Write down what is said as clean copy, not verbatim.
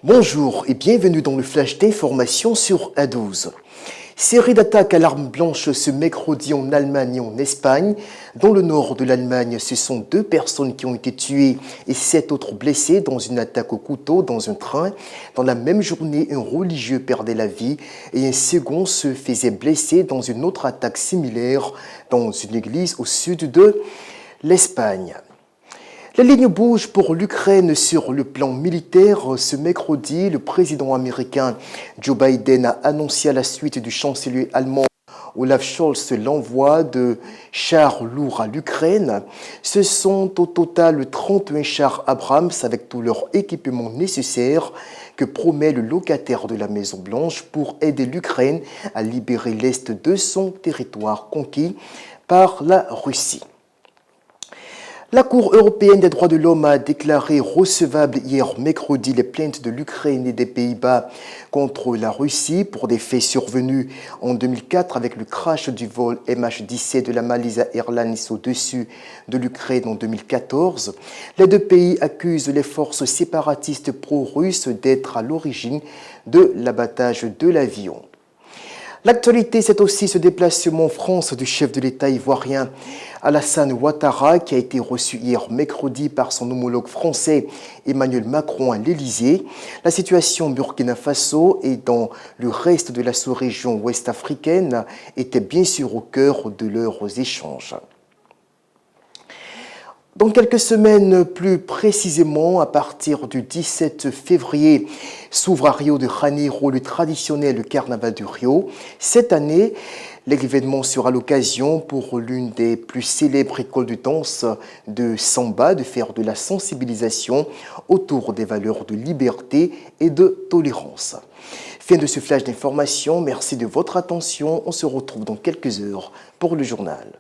Bonjour et bienvenue dans le flash d'information sur A12. Série d'attaques à l'arme blanche ce mercredi en Allemagne et en Espagne. Dans le nord de l'Allemagne, ce sont 2 personnes qui ont été tuées et 7 autres blessées dans une attaque au couteau dans un train. Dans la même journée, un religieux perdait la vie et un second se faisait blesser dans une autre attaque similaire dans une église au sud de l'Espagne. La ligne bouge pour l'Ukraine sur le plan militaire. Ce mercredi, le président américain Joe Biden a annoncé à la suite du chancelier allemand Olaf Scholz l'envoi de chars lourds à l'Ukraine. Ce sont au total 31 chars Abrams avec tout leur équipement nécessaire que promet le locataire de la Maison-Blanche pour aider l'Ukraine à libérer l'Est de son territoire conquis par la Russie. La Cour européenne des droits de l'homme a déclaré recevables hier mercredi les plaintes de l'Ukraine et des Pays-Bas contre la Russie pour des faits survenus en 2004 avec le crash du vol MH17 de la Malaysia Airlines au-dessus de l'Ukraine en 2014. Les 2 pays accusent les forces séparatistes pro-russes d'être à l'origine de l'abattage de l'avion. L'actualité, c'est aussi ce déplacement en France du chef de l'État ivoirien Alassane Ouattara qui a été reçu hier mercredi par son homologue français Emmanuel Macron à l'Élysée. La situation au Burkina Faso et dans le reste de la sous-région ouest africaine était bien sûr au cœur de leurs échanges. Dans quelques semaines, plus précisément à partir du 17 février, s'ouvre à Rio de Janeiro le traditionnel carnaval de Rio. Cette année, l'événement sera l'occasion pour l'une des plus célèbres écoles de danse de samba de faire de la sensibilisation autour des valeurs de liberté et de tolérance. Fin de ce flash d'information, merci de votre attention. On se retrouve dans quelques heures pour le journal.